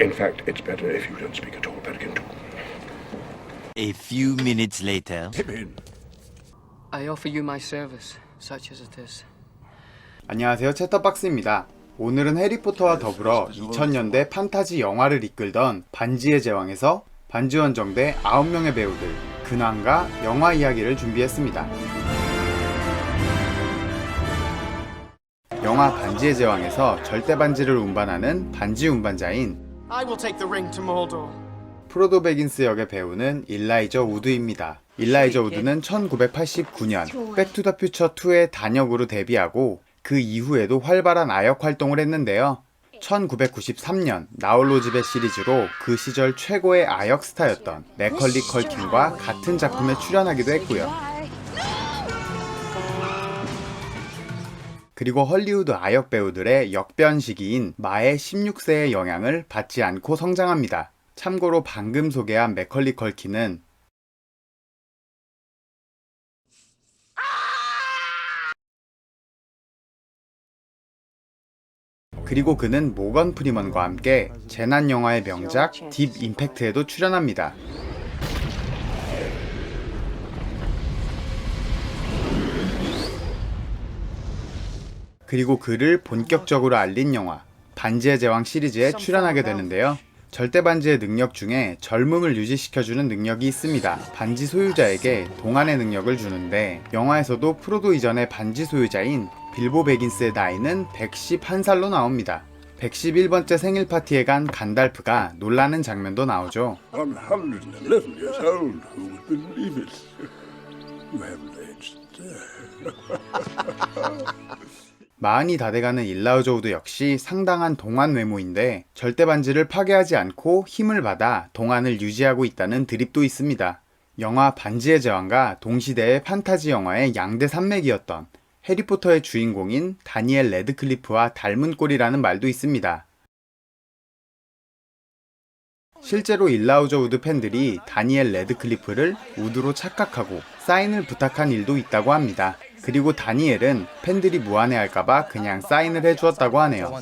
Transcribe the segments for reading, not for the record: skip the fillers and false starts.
In fact, it's better if you don't speak at all, Perkin. A few minutes later. Pippin. I offer you my service, such as it is. 안녕하세요, 채터박스입니다. 오늘은 해리포터와 더불어 2000년대 판타지 영화를 이끌던 반지의 제왕에서 반지원정대 9명의 배우들 근황과 영화 이야기를 준비했습니다. 영화 반지의 제왕에서 절대 반지를 운반하는 반지 운반자인 I will take the ring to Mordor. 프로도 베긴스 역의 배우는 일라이저 우드입니다. 일라이저 우드는 1989년 백투더퓨처 2의 단역으로 데뷔하고 그 이후에도 활발한 아역 활동을 했는데요. 1993년 나홀로 집의 시리즈로 그 시절 최고의 아역 스타였던 매컬리 컬킨과 같은 작품에 출연하기도 했고요. 그리고 헐리우드 아역 배우들의 역변 시기인 마의 16세의 영향을 받지 않고 성장합니다. 참고로 방금 소개한 매컬리 컬킨은 그리고 그는 모건 프리먼과 함께 재난 영화의 명작 딥 임팩트에도 출연합니다. 그리고 그를 본격적으로 알린 영화 반지의 제왕 시리즈에 출연하게 되는데요. 절대 반지의 능력 중에 젊음을 유지시켜주는 능력이 있습니다. 반지 소유자에게 동안의 능력을 주는데 영화에서도 프로도 이전의 반지 소유자인 빌보 베긴스의 나이는 111살로 나옵니다. 111번째 생일 파티에 간 간달프가 놀라는 장면도 나오죠. I'm 111 years old. Who would believe it? You haven't aged a day. 마흔이 다 돼가는 일라이저 우드 역시 상당한 동안 외모인데 절대 반지를 파괴하지 않고 힘을 받아 동안을 유지하고 있다는 드립도 있습니다. 영화 반지의 제왕과 동시대의 판타지 영화의 양대 산맥이었던 해리포터의 주인공인 다니엘 레드클리프와 닮은 꼴이라는 말도 있습니다. 실제로 일라이저 우드 팬들이 다니엘 레드클리프를 우드로 착각하고 사인을 부탁한 일도 있다고 합니다. 그리고 다니엘은 팬들이 무안해할까봐 그냥 사인을 해주었다고 하네요.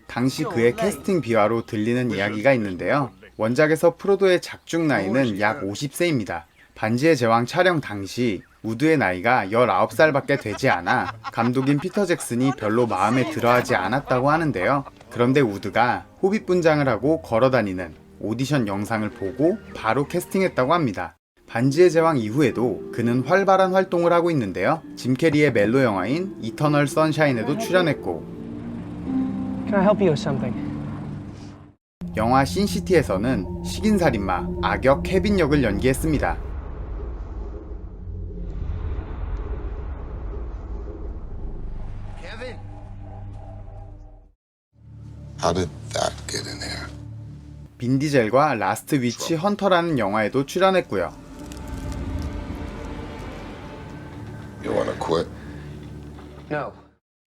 당시 그의 캐스팅 비화로 들리는 이야기가 있는데요. 원작에서 프로도의 작중 나이는 약 50세입니다. 반지의 제왕 촬영 당시 우드의 나이가 19살밖에 되지 않아 감독인 피터 잭슨이 별로 마음에 들어하지 않았다고 하는데요. 그런데 우드가 호빗 분장을 하고 걸어다니는 오디션 영상을 보고 바로 캐스팅했다고 합니다. 반지의 제왕 이후에도 그는 활발한 활동을 하고 있는데요. 짐 캐리의 멜로 영화인 이터널 선샤인에도 출연했고 Can I help you with something? 영화 신시티에서는 식인살인마 악역 케빈 역을 연기했습니다. How did that get in there? 빈 디젤과 라스트 위치 헌터라는 영화에도 출연했고요. You wanna quit? No.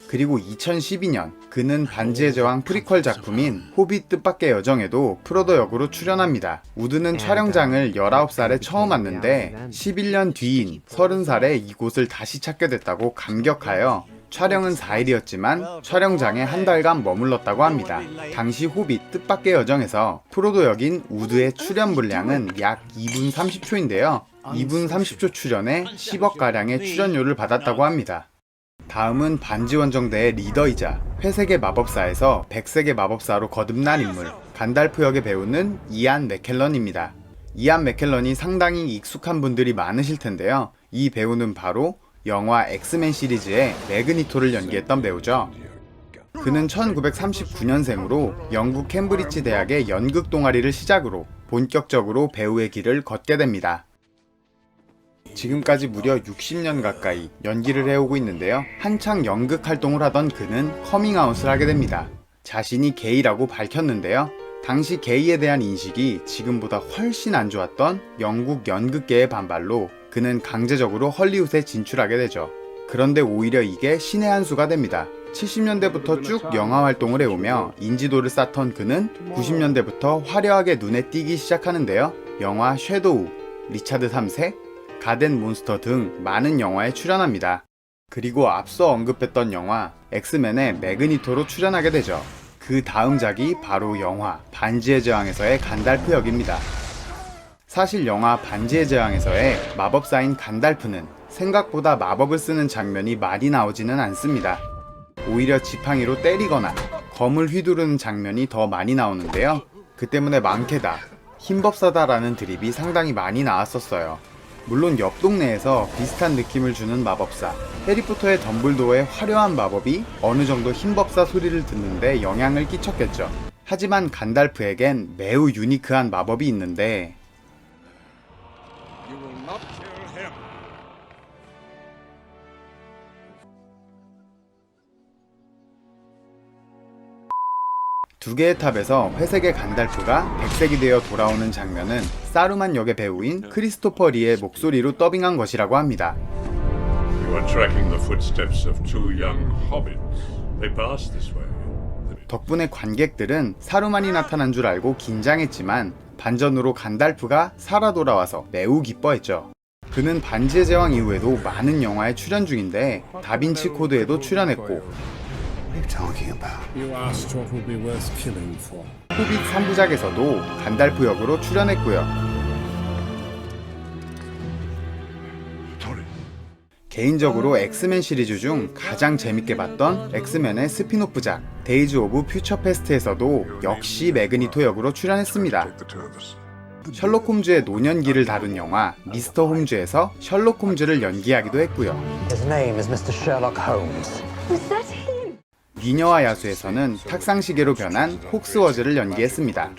그리고 2012년 그는 반지의 제왕 프리퀄 작품인 호빗 뜻밖의 여정에도 프로도 역으로 출연합니다. 우드는 촬영장을 19살에 처음 왔는데 11년 뒤인 30살에 이곳을 다시 찾게 됐다고 감격하여 촬영은 4일이었지만 촬영장에 한 달간 머물렀다고 합니다. 당시 호빗 뜻밖의 여정에서 프로도 역인 우드의 출연 분량은 약 2분 30초인데요. 2분 30초 출연에 10억가량의 출연료를 받았다고 합니다. 다음은 반지원정대의 리더이자 회색의 마법사에서 백색의 마법사로 거듭난 인물 간달프 역의 배우는 이안 맥켈런입니다. 이안 맥켈런이 상당히 익숙한 분들이 많으실 텐데요. 이 배우는 바로 영화 엑스맨 시리즈의 매그니토를 연기했던 배우죠. 그는 1939년생으로 영국 캠브리지 대학의 연극 동아리를 시작으로 본격적으로 배우의 길을 걷게 됩니다. 지금까지 무려 60년 가까이 연기를 해오고 있는데요. 한창 연극 활동을 하던 그는 커밍아웃을 하게 됩니다. 자신이 게이라고 밝혔는데요. 당시 게이에 대한 인식이 지금보다 훨씬 안 좋았던 영국 연극계의 반발로 그는 강제적으로 헐리우드에 진출하게 되죠. 그런데 오히려 이게 신의 한 수가 됩니다. 70년대부터 쭉 영화 활동을 해오며 인지도를 쌓던 그는 90년대부터 화려하게 눈에 띄기 시작하는데요. 영화 섀도우, 리차드 3세, 가덴 몬스터 등 많은 영화에 출연합니다. 그리고 앞서 언급했던 영화 엑스맨의 매그니토로 출연하게 되죠. 그 다음 작이 바로 영화 반지의 제왕에서의 간달프 역입니다. 사실 영화 반지의 제왕에서의 마법사인 간달프는 생각보다 마법을 쓰는 장면이 많이 나오지는 않습니다. 오히려 지팡이로 때리거나 검을 휘두르는 장면이 더 많이 나오는데요. 그 때문에 많게다, 힘법사다라는 드립이 상당히 많이 나왔었어요. 물론 옆 동네에서 비슷한 느낌을 주는 마법사, 해리포터의 덤블도어의 화려한 마법이 어느 정도 힘법사 소리를 듣는데 영향을 끼쳤겠죠. 하지만 간달프에겐 매우 유니크한 마법이 있는데 You will not kill him. 두 개의 탑에서 회색의 간달프가 백색이 되어 돌아오는 장면은 사루만 역의 배우인 크리스토퍼 리의 목소리로 더빙한 것이라고 합니다. You are tracking the footsteps of two young hobbits. They passed this way. 덕분에 관객들은 사루만이 나타난 줄 알고 긴장했지만 반전으로 간달프가 살아 돌아와서 매우 기뻐했죠. 그는 반지의 제왕 이후에도 많은 영화에 출연 중인데 다빈치 코드에도 출연했고 You asked what would be worth killing for. 호빗 3부작에서도 간달프 역으로 출연했고요. 개인적으로 엑스맨 시리즈 중 가장 재밌게 봤던 엑스맨의 스피노프작 데이즈 오브 퓨처 패스트에서도 역시 매그니토 역으로 출연했습니다. Take the two of us. 셜록 홈즈의 노년기를 다룬 영화 미스터 홈즈에서 셜록 홈즈를 연기하기도 했고요. His name is Mr. Sherlock Holmes. 미녀와 야수에서는 탁상시계로 변한 혹스워즈를 연기했습니다.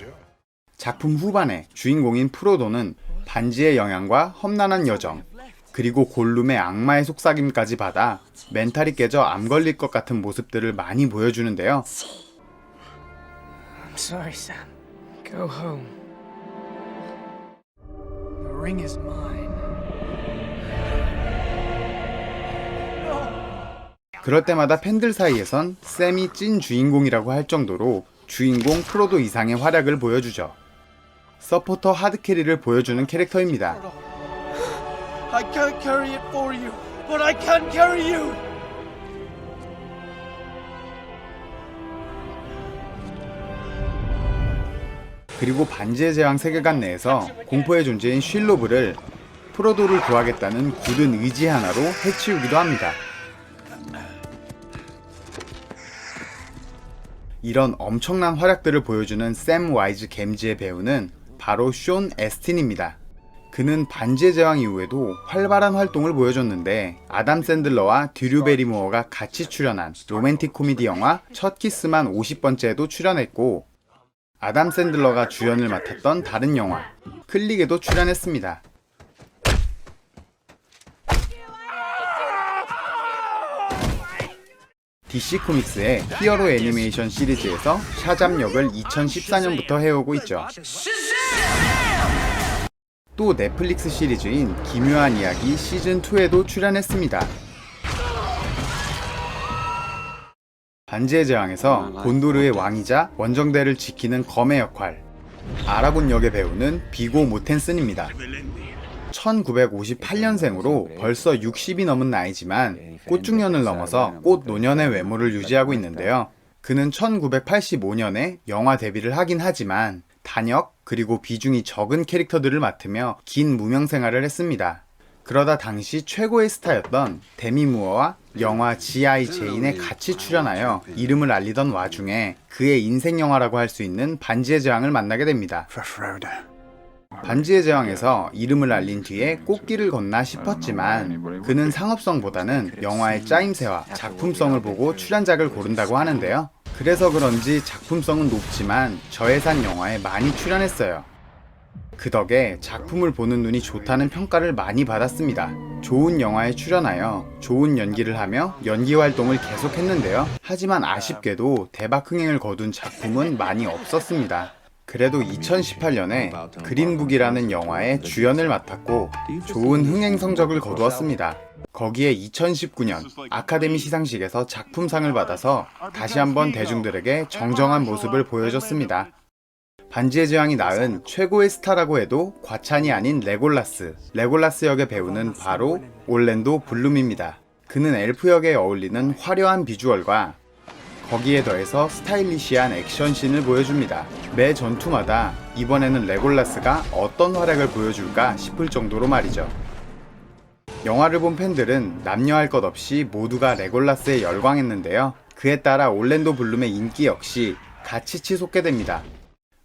작품 후반에 주인공인 프로도는 반지의 영향과 험난한 여정, 그리고 골룸의 악마의 속삭임까지 받아 멘탈이 깨져 암 걸릴 것 같은 모습들을 많이 보여주는데요. I'm sorry, Sam. Go home. The ring is mine. 그럴 때마다 팬들 사이에선 샘이 찐 주인공이라고 할 정도로 주인공 프로도 이상의 활약을 보여주죠. 서포터 하드캐리를 보여주는 캐릭터입니다. I can't carry it for you, but I can carry you! 그리고 반지의 제왕 세계관 내에서 공포의 존재인 쉴로브를 프로도를 구하겠다는 굳은 의지 하나로 해치우기도 합니다. 이런 엄청난 활약들을 보여주는 샘 와이즈 겜지의 배우는 바로 숀 에스틴입니다. 그는 반지의 제왕 이후에도 활발한 활동을 보여줬는데 아담 샌들러와 드류 베리모어가 같이 출연한 로맨틱 코미디 영화 첫 키스만 50번째에도 출연했고 아담 샌들러가 주연을 맡았던 다른 영화 클릭에도 출연했습니다. DC 코믹스의 히어로 애니메이션 시리즈에서 샤잠 역을 2014년부터 해오고 있죠. 또 넷플릭스 시리즈인 기묘한 이야기 시즌2에도 출연했습니다. 반지의 제왕에서 곤도르의 왕이자 원정대를 지키는 검의 역할, 아라곤 역의 배우는 비고 모텐슨입니다. 1958년생으로 벌써 60이 넘은 나이지만 꽃중년을 넘어서 꽃노년의 외모를 유지하고 있는데요. 그는 1985년에 영화 데뷔를 하긴 하지만 단역 그리고 비중이 적은 캐릭터들을 맡으며 긴 무명 생활을 했습니다. 그러다 당시 최고의 스타였던 데미 무어와 영화 G.I. 제인에 같이 출연하여 이름을 알리던 와중에 그의 인생 영화라고 할 수 있는 반지의 제왕을 만나게 됩니다. 반지의 제왕에서 이름을 알린 뒤에 꽃길을 걷나 싶었지만 그는 상업성보다는 영화의 짜임새와 작품성을 보고 출연작을 고른다고 하는데요. 그래서 그런지 작품성은 높지만 저예산 영화에 많이 출연했어요. 그 덕에 작품을 보는 눈이 좋다는 평가를 많이 받았습니다. 좋은 영화에 출연하여 좋은 연기를 하며 연기 활동을 계속했는데요. 하지만 아쉽게도 대박 흥행을 거둔 작품은 많이 없었습니다. 그래도 2018년에 그린북이라는 영화에 주연을 맡았고 좋은 흥행 성적을 거두었습니다. 거기에 2019년 아카데미 시상식에서 작품상을 받아서 다시 한번 대중들에게 정정한 모습을 보여줬습니다. 반지의 제왕이 낳은 최고의 스타라고 해도 과찬이 아닌 레골라스 역의 배우는 바로 올랜도 블룸입니다. 그는 엘프 역에 어울리는 화려한 비주얼과 거기에 더해서 스타일리시한 액션씬을 보여줍니다. 매 전투마다 이번에는 레골라스가 어떤 활약을 보여줄까 싶을 정도로 말이죠. 영화를 본 팬들은 남녀할 것 없이 모두가 레골라스에 열광했는데요. 그에 따라 올랜도 블룸의 인기 역시 같이 치솟게 됩니다.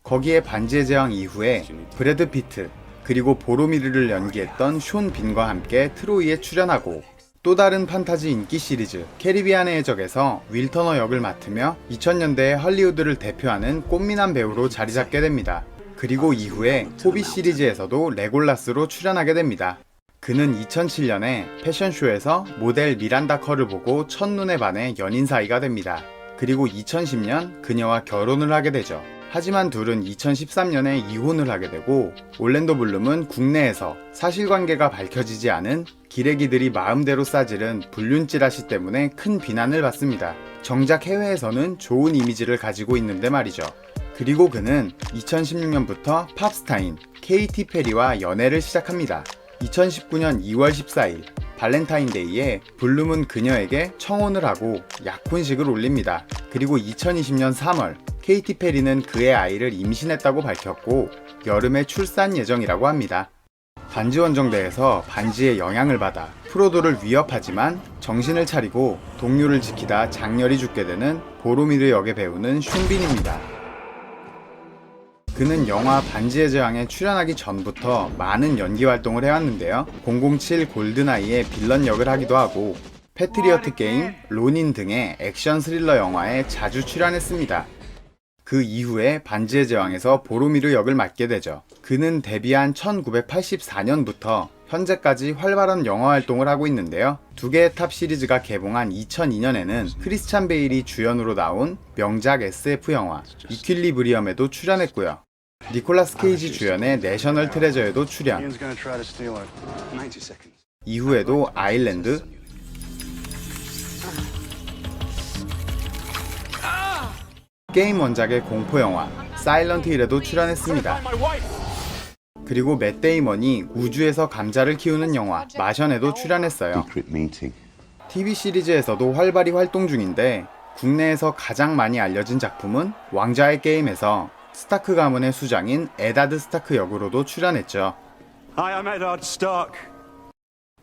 거기에 반지의 제왕 이후에 브래드 피트 그리고 보로미르를 연기했던 숀 빈과 함께 트로이에 출연하고 또 다른 판타지 인기 시리즈 캐리비안의 해적에서 윌 터너 역을 맡으며 2000년대의 할리우드를 대표하는 꽃미남 배우로 자리잡게 됩니다. 그리고 이후에 호빗 시리즈에서도 레골라스로 출연하게 됩니다. 그는 2007년에 패션쇼에서 모델 미란다 커를 보고 첫눈에 반해 연인 사이가 됩니다. 그리고 2010년 그녀와 결혼을 하게 되죠. 하지만 둘은 2013년에 이혼을 하게 되고 올랜도 블룸은 국내에서 사실관계가 밝혀지지 않은 기레기들이 마음대로 싸지른 불륜 찌라시 때문에 큰 비난을 받습니다. 정작 해외에서는 좋은 이미지를 가지고 있는데 말이죠. 그리고 그는 2016년부터 팝스타인 케이티 페리와 연애를 시작합니다. 2019년 2월 14일 발렌타인데이에 블룸은 그녀에게 청혼을 하고 약혼식을 올립니다. 그리고 2020년 3월 케이티 페리는 그의 아이를 임신했다고 밝혔고 여름에 출산 예정이라고 합니다. 반지 원정대에서 반지의 영향을 받아 프로도를 위협하지만 정신을 차리고 동료를 지키다 장렬히 죽게 되는 보로미르 역의 배우는 숀 빈입니다. 그는 영화 반지의 제왕에 출연하기 전부터 많은 연기 활동을 해왔는데요. 007 골든아이의 빌런 역을 하기도 하고 패트리어트 게임, 로닌 등의 액션 스릴러 영화에 자주 출연했습니다. 그 이후에 반지의 제왕에서 보로미르 역을 맡게 되죠. 그는 데뷔한 1984년부터 현재까지 활발한 영화 활동을 하고 있는데요. 두 개의 탑 시리즈가 개봉한 2002년에는 크리스찬 베일이 주연으로 나온 명작 SF 영화 이퀄리브리엄에도 출연했고요. 니콜라스 케이지 주연의 내셔널 트레저에도 출연. 이후에도 아일랜드, 게임 원작의 공포영화 사일런트 힐에도 출연했습니다. 그리고 맷 데이먼이 우주에서 감자를 키우는 영화 마션에도 출연했어요. TV 시리즈에서도 활발히 활동 중인데 국내에서 가장 많이 알려진 작품은 왕좌의 게임에서 스타크 가문의 수장인 에다드 스타크 역으로도 출연했죠.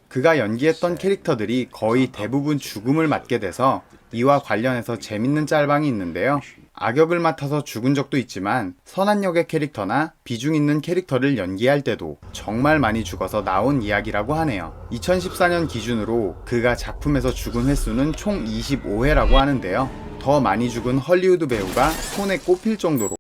그가 연기했던 캐릭터들이 거의 대부분 죽음을 맞게 돼서 이와 관련해서 재밌는 짤방이 있는데요. 악역을 맡아서 죽은 적도 있지만 선한 역의 캐릭터나 비중 있는 캐릭터를 연기할 때도 정말 많이 죽어서 나온 이야기라고 하네요. 2014년 기준으로 그가 작품에서 죽은 횟수는 총 25회라고 하는데요. 더 많이 죽은 헐리우드 배우가 손에 꼽힐 정도로